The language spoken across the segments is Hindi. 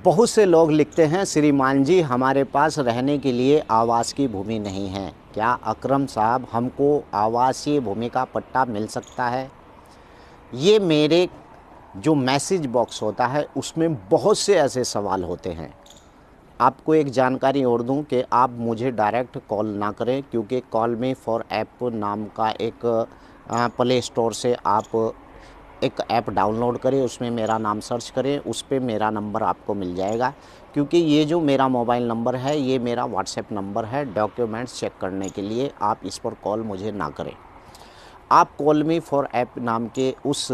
बहुत से लोग लिखते हैं, श्रीमान जी हमारे पास रहने के लिए आवास की भूमि नहीं है, क्या अकरम साहब हमको आवासीय भूमि का पट्टा मिल सकता है? ये मेरे जो मैसेज बॉक्स होता है उसमें बहुत से ऐसे सवाल होते हैं। आपको एक जानकारी और दूं कि आप मुझे डायरेक्ट कॉल ना करें, क्योंकि कॉल मी फॉर ऐप नाम का एक प्ले स्टोर से आप एक ऐप डाउनलोड करें, उसमें मेरा नाम सर्च करें, उस पर मेरा नंबर आपको मिल जाएगा। क्योंकि ये जो मेरा मोबाइल नंबर है ये मेरा व्हाट्सएप नंबर है डॉक्यूमेंट्स चेक करने के लिए। आप इस पर कॉल मुझे ना करें। आप कॉल मी फॉर ऐप नाम के उस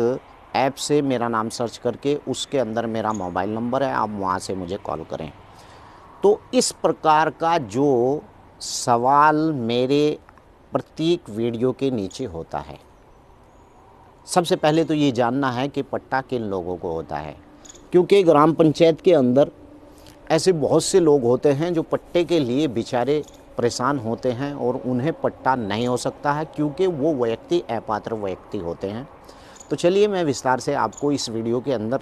ऐप से मेरा नाम सर्च करके उसके अंदर मेरा मोबाइल नंबर है, आप वहाँ से मुझे कॉल करें। तो इस प्रकार का जो सवाल मेरे प्रत्येक वीडियो के नीचे होता है, सबसे पहले तो ये जानना है कि पट्टा किन लोगों को होता है। क्योंकि ग्राम पंचायत के अंदर ऐसे बहुत से लोग होते हैं जो पट्टे के लिए बेचारे परेशान होते हैं और उन्हें पट्टा नहीं हो सकता है, क्योंकि वो व्यक्ति अपात्र व्यक्ति होते हैं। तो चलिए मैं विस्तार से आपको इस वीडियो के अंदर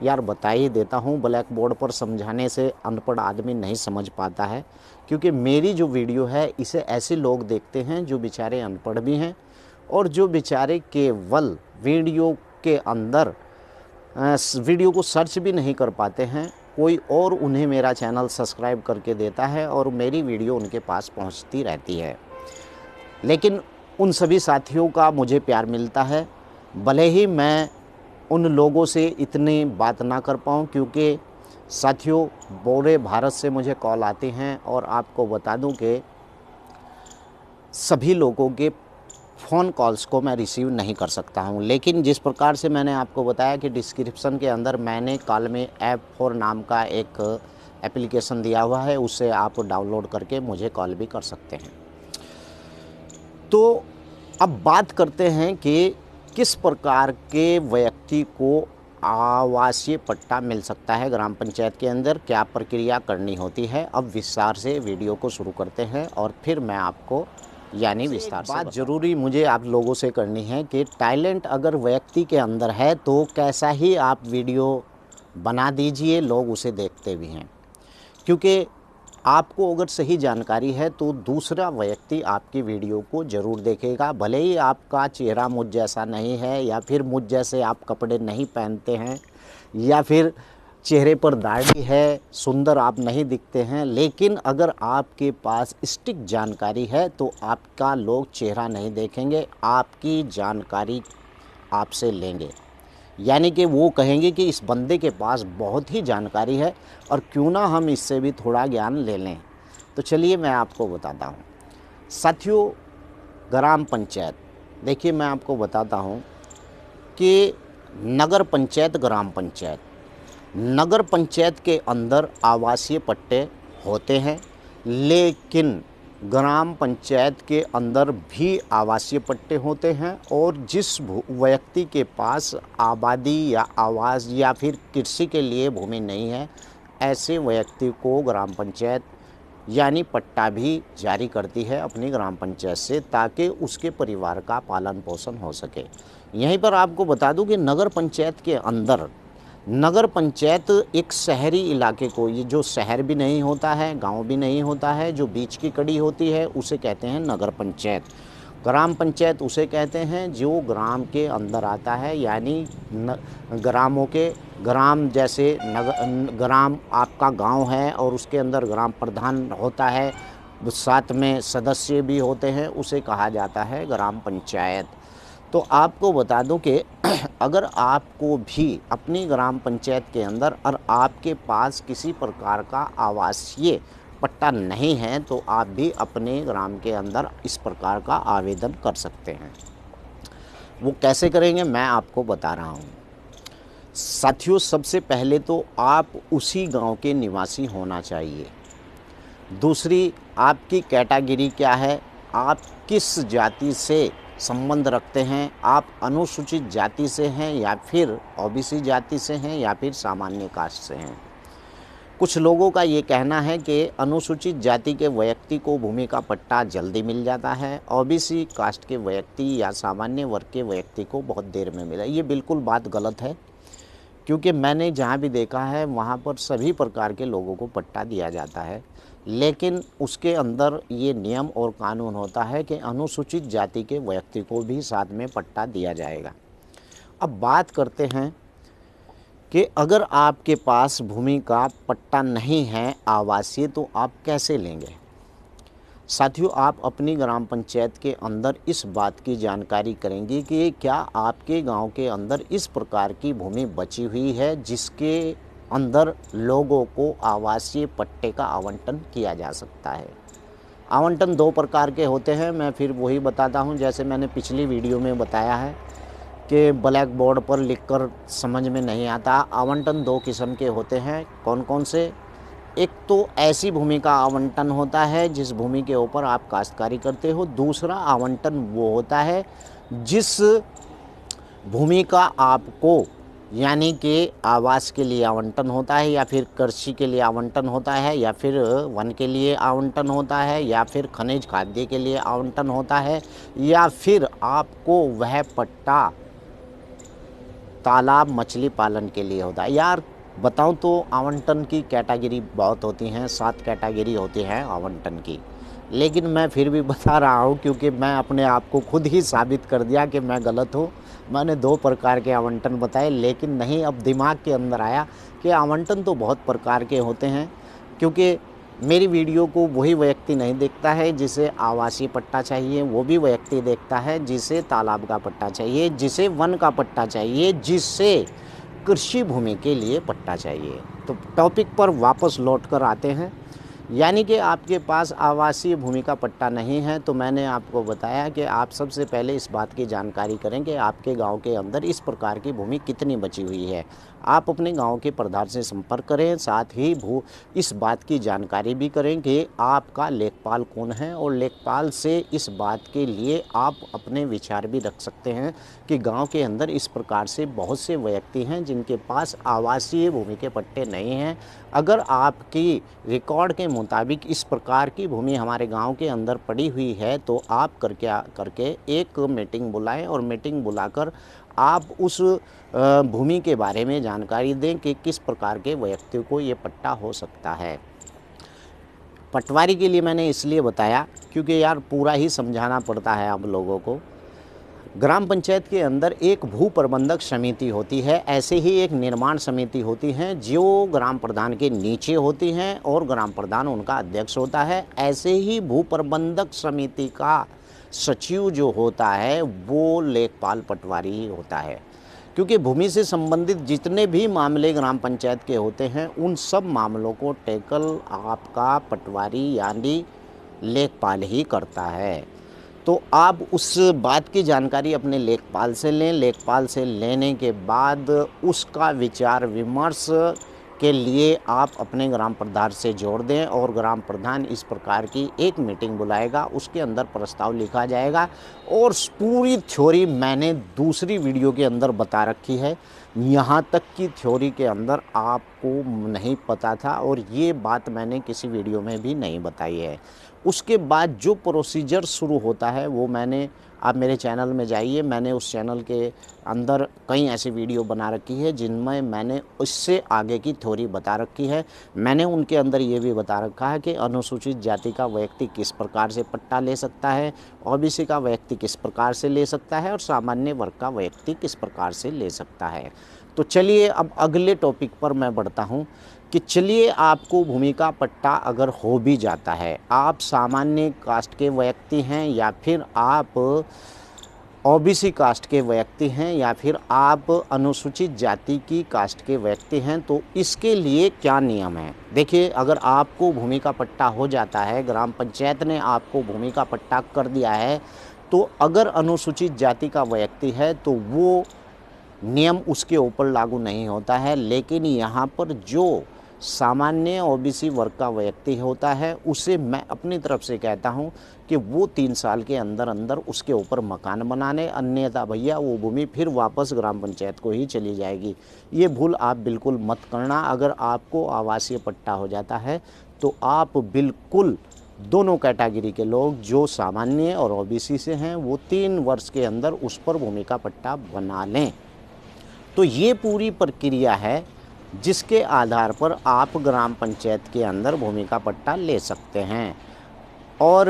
यार बता ही देता हूँ। ब्लैक बोर्ड पर समझाने से अनपढ़ आदमी नहीं समझ पाता है, क्योंकि मेरी जो वीडियो है इसे ऐसे लोग देखते हैं जो बेचारे अनपढ़ भी हैं और जो बेचारे केवल वीडियो के अंदर वीडियो को सर्च भी नहीं कर पाते हैं। कोई और उन्हें मेरा चैनल सब्सक्राइब करके देता है और मेरी वीडियो उनके पास पहुंचती रहती है। लेकिन उन सभी साथियों का मुझे प्यार मिलता है, भले ही मैं उन लोगों से इतनी बात ना कर पाऊँ, क्योंकि साथियों पूरे भारत से मुझे कॉल आती हैं और आपको बता दूं कि सभी लोगों के फ़ोन कॉल्स को मैं रिसीव नहीं कर सकता हूं। लेकिन जिस प्रकार से मैंने आपको बताया कि डिस्क्रिप्शन के अंदर मैंने कॉल मी ऐप फॉर नाम का एक एप्लीकेशन दिया हुआ है, उससे आप डाउनलोड करके मुझे कॉल भी कर सकते हैं। तो अब बात करते हैं कि किस प्रकार के व्यक्ति को आवासीय पट्टा मिल सकता है ग्राम पंचायत के अंदर, क्या प्रक्रिया करनी होती है। अब विस्तार से वीडियो को शुरू करते हैं और फिर मैं आपको यानी विस्तार से बात ज़रूरी मुझे आप लोगों से करनी है कि टैलेंट अगर व्यक्ति के अंदर है तो कैसा ही आप वीडियो बना दीजिए, लोग उसे देखते भी हैं। क्योंकि आपको अगर सही जानकारी है तो दूसरा व्यक्ति आपकी वीडियो को ज़रूर देखेगा, भले ही आपका चेहरा मुझ जैसा नहीं है या फिर मुझ जैसे आप कपड़े नहीं पहनते हैं या फिर चेहरे पर दाढ़ी है, सुंदर आप नहीं दिखते हैं। लेकिन अगर आपके पास सटीक जानकारी है तो आपका लोग चेहरा नहीं देखेंगे, आपकी जानकारी आपसे लेंगे। यानी कि वो कहेंगे कि इस बंदे के पास बहुत ही जानकारी है और क्यों ना हम इससे भी थोड़ा ज्ञान ले लें। तो चलिए मैं आपको बताता हूँ। साथियों, ग्राम पंचायत, देखिए मैं आपको बताता हूँ कि नगर पंचायत, ग्राम पंचायत, नगर पंचायत के अंदर आवासीय पट्टे होते हैं, लेकिन ग्राम पंचायत के अंदर भी आवासीय पट्टे होते हैं। और जिस व्यक्ति के पास आबादी या आवास या फिर कृषि के लिए भूमि नहीं है, ऐसे व्यक्ति को ग्राम पंचायत यानी पट्टा भी जारी करती है अपनी ग्राम पंचायत से, ताकि उसके परिवार का पालन पोषण हो सके। यहीं पर आपको बता दूं कि नगर पंचायत के अंदर, नगर पंचायत एक शहरी इलाके को, ये जो शहर भी नहीं होता है, गांव भी नहीं होता है, जो बीच की कड़ी होती है, उसे कहते हैं नगर पंचायत। ग्राम पंचायत उसे कहते हैं जो ग्राम के अंदर आता है, यानी ग्रामों के ग्राम, जैसे ग्राम आपका गांव है और उसके अंदर ग्राम प्रधान होता है, साथ में सदस्य भी होते हैं, उसे कहा जाता है ग्राम पंचायत। तो आपको बता दूं कि अगर आपको भी अपनी ग्राम पंचायत के अंदर और आपके पास किसी प्रकार का आवासीय पट्टा नहीं है तो आप भी अपने ग्राम के अंदर इस प्रकार का आवेदन कर सकते हैं। वो कैसे करेंगे मैं आपको बता रहा हूँ। साथियों, सबसे पहले तो आप उसी गांव के निवासी होना चाहिए। दूसरी, आपकी कैटेगरी क्या है, आप किस जाति से संबंध रखते हैं, आप अनुसूचित जाति से हैं या फिर ओबीसी जाति से हैं या फिर सामान्य कास्ट से हैं। कुछ लोगों का ये कहना है कि अनुसूचित जाति के व्यक्ति को भूमि का पट्टा जल्दी मिल जाता है, ओबीसी कास्ट के व्यक्ति या सामान्य वर्ग के व्यक्ति को बहुत देर में मिला। ये बिल्कुल बात गलत है, क्योंकि मैंने जहाँ भी देखा है वहाँ पर सभी प्रकार के लोगों को पट्टा दिया जाता है, लेकिन उसके अंदर ये नियम और कानून होता है कि अनुसूचित जाति के व्यक्ति को भी साथ में पट्टा दिया जाएगा। अब बात करते हैं कि अगर आपके पास भूमि का पट्टा नहीं है आवासीय, तो आप कैसे लेंगे। साथियों, आप अपनी ग्राम पंचायत के अंदर इस बात की जानकारी करेंगे कि क्या आपके गांव के अंदर इस प्रकार की भूमि बची हुई है जिसके अंदर लोगों को आवासीय पट्टे का आवंटन किया जा सकता है। आवंटन दो प्रकार के होते हैं, मैं फिर वही बताता हूं जैसे मैंने पिछली वीडियो में बताया है कि ब्लैक बोर्ड पर लिखकर समझ में नहीं आता। आवंटन दो किस्म के होते हैं। कौन कौन से? एक तो ऐसी भूमि का आवंटन होता है जिस भूमि के ऊपर आप काश्तकारी करते हो। दूसरा आवंटन वो होता है जिस भूमि का आपको यानी कि आवास के लिए आवंटन होता है, या फिर कृषि के लिए आवंटन होता है, या फिर वन के लिए आवंटन होता है, या फिर खनिज खाद्य के लिए आवंटन होता है, या फिर आपको वह पट्टा तालाब मछली पालन के लिए होता है। यार बताऊं तो आवंटन की कैटेगरी बहुत होती हैं, 7 कैटेगरी होती हैं आवंटन की, लेकिन मैं फिर भी बता रहा हूं क्योंकि मैं अपने आप को खुद ही साबित कर दिया कि मैं गलत हूं। मैंने 2 प्रकार के आवंटन बताए, लेकिन नहीं, अब दिमाग के अंदर आया कि आवंटन तो बहुत प्रकार के होते हैं, क्योंकि मेरी वीडियो को वही व्यक्ति नहीं देखता है जिसे आवासीय पट्टा चाहिए, वो भी व्यक्ति देखता है जिसे तालाब का पट्टा चाहिए, जिसे वन का पट्टा चाहिए, जिसे कृषि भूमि के लिए पट्टा चाहिए। तो टॉपिक पर वापस लौट कर आते हैं। यानी कि आपके पास आवासीय भूमि का पट्टा नहीं है, तो मैंने आपको बताया कि आप सबसे पहले इस बात की जानकारी करें कि आपके गांव के अंदर इस प्रकार की भूमि कितनी बची हुई है। आप अपने गांव के प्रधान से संपर्क करें, साथ ही इस बात की जानकारी भी करें कि आपका लेखपाल कौन है, और लेखपाल से इस बात के लिए आप अपने विचार भी रख सकते हैं कि गांव के अंदर इस प्रकार से बहुत से व्यक्ति हैं जिनके पास आवासीय भूमि के पट्टे नहीं हैं। अगर आपकी रिकॉर्ड के मुताबिक इस प्रकार की भूमि हमारे गांव के अंदर पड़ी हुई है, तो आप करके एक मीटिंग बुलाएं, और मीटिंग बुलाकर आप उस भूमि के बारे में जानकारी दें कि किस प्रकार के व्यक्ति को ये पट्टा हो सकता है। पटवारी के लिए मैंने इसलिए बताया क्योंकि यार पूरा ही समझाना पड़ता है आप लोगों को। ग्राम पंचायत के अंदर एक भू प्रबंधक समिति होती है, ऐसे ही एक निर्माण समिति होती है जो ग्राम प्रधान के नीचे होती हैं, और ग्राम प्रधान उनका अध्यक्ष होता है। ऐसे ही भू प्रबंधक समिति का सचिव जो होता है वो लेखपाल पटवारी ही होता है, क्योंकि भूमि से संबंधित जितने भी मामले ग्राम पंचायत के होते हैं उन सब मामलों को टैकल आपका पटवारी यानी लेखपाल ही करता है। तो आप उस बात की जानकारी अपने लेखपाल से लें। लेखपाल से लेने के बाद उसका विचार विमर्श के लिए आप अपने ग्राम प्रधान से जोड़ दें, और ग्राम प्रधान इस प्रकार की एक मीटिंग बुलाएगा, उसके अंदर प्रस्ताव लिखा जाएगा। और पूरी थ्योरी मैंने दूसरी वीडियो के अंदर बता रखी है, यहाँ तक की थ्योरी के अंदर आपको नहीं पता था, और ये बात मैंने किसी वीडियो में भी नहीं बताई है। उसके बाद जो प्रोसीजर शुरू होता है वो मैंने, आप मेरे चैनल में जाइए, मैंने उस चैनल के अंदर कई ऐसी वीडियो बना रखी है जिनमें मैंने उससे आगे की थ्योरी बता रखी है। मैंने उनके अंदर ये भी बता रखा है कि अनुसूचित जाति का व्यक्ति किस प्रकार से पट्टा ले सकता है, ओबीसी का व्यक्ति किस प्रकार से ले सकता है, और सामान्य वर्ग का व्यक्ति किस प्रकार से ले सकता है। तो चलिए अब अगले टॉपिक पर मैं बढ़ता हूँ कि चलिए आपको भूमि का पट्टा अगर हो भी जाता है, आप सामान्य कास्ट के व्यक्ति हैं, या फिर आप ओबीसी कास्ट के व्यक्ति हैं, या फिर आप अनुसूचित जाति की कास्ट के व्यक्ति हैं, तो इसके लिए क्या नियम है। देखिए, अगर आपको भूमि का पट्टा हो जाता है, ग्राम पंचायत ने आपको भूमि का पट्टा कर दिया है, तो अगर अनुसूचित जाति का व्यक्ति है तो वो नियम उसके ऊपर लागू नहीं होता है। लेकिन यहाँ पर जो सामान्य ओबीसी वर्ग का व्यक्ति होता है उसे मैं अपनी तरफ से कहता हूँ कि वो 3 साल के अंदर अंदर उसके ऊपर मकान बनाने, अन्यथा भैया वो भूमि फिर वापस ग्राम पंचायत को ही चली जाएगी। ये भूल आप बिल्कुल मत करना। अगर आपको आवासीय पट्टा हो जाता है तो आप बिल्कुल दोनों कैटेगरी के लोग जो सामान्य और ओबीसी से हैं वो 3 वर्ष के अंदर उस पर भूमि का पट्टा बना लें। तो ये पूरी प्रक्रिया है जिसके आधार पर आप ग्राम पंचायत के अंदर भूमि का पट्टा ले सकते हैं। और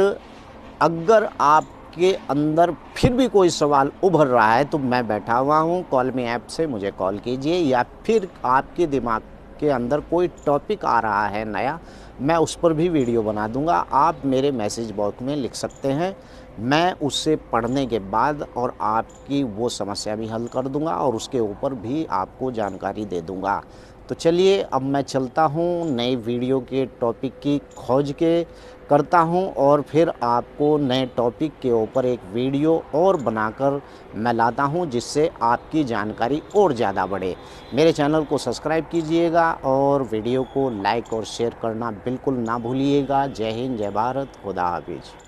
अगर आपके अंदर फिर भी कोई सवाल उभर रहा है तो मैं बैठा हुआ हूँ, कॉल मी ऐप से मुझे कॉल कीजिए, या फिर आपके दिमाग के अंदर कोई टॉपिक आ रहा है नया, मैं उस पर भी वीडियो बना दूंगा। आप मेरे मैसेज बॉक्स में लिख सकते हैं, मैं उससे पढ़ने के बाद और आपकी वो समस्या भी हल कर दूंगा और उसके ऊपर भी आपको जानकारी दे दूंगा। तो चलिए अब मैं चलता हूँ, नई वीडियो के टॉपिक की खोज के करता हूँ और फिर आपको नए टॉपिक के ऊपर एक वीडियो और बनाकर मैं लाता हूँ, जिससे आपकी जानकारी और ज़्यादा बढ़े। मेरे चैनल को सब्सक्राइब कीजिएगा और वीडियो को लाइक और शेयर करना बिल्कुल ना भूलिएगा। जय हिंद, जय भारत, खुदा हाफिज।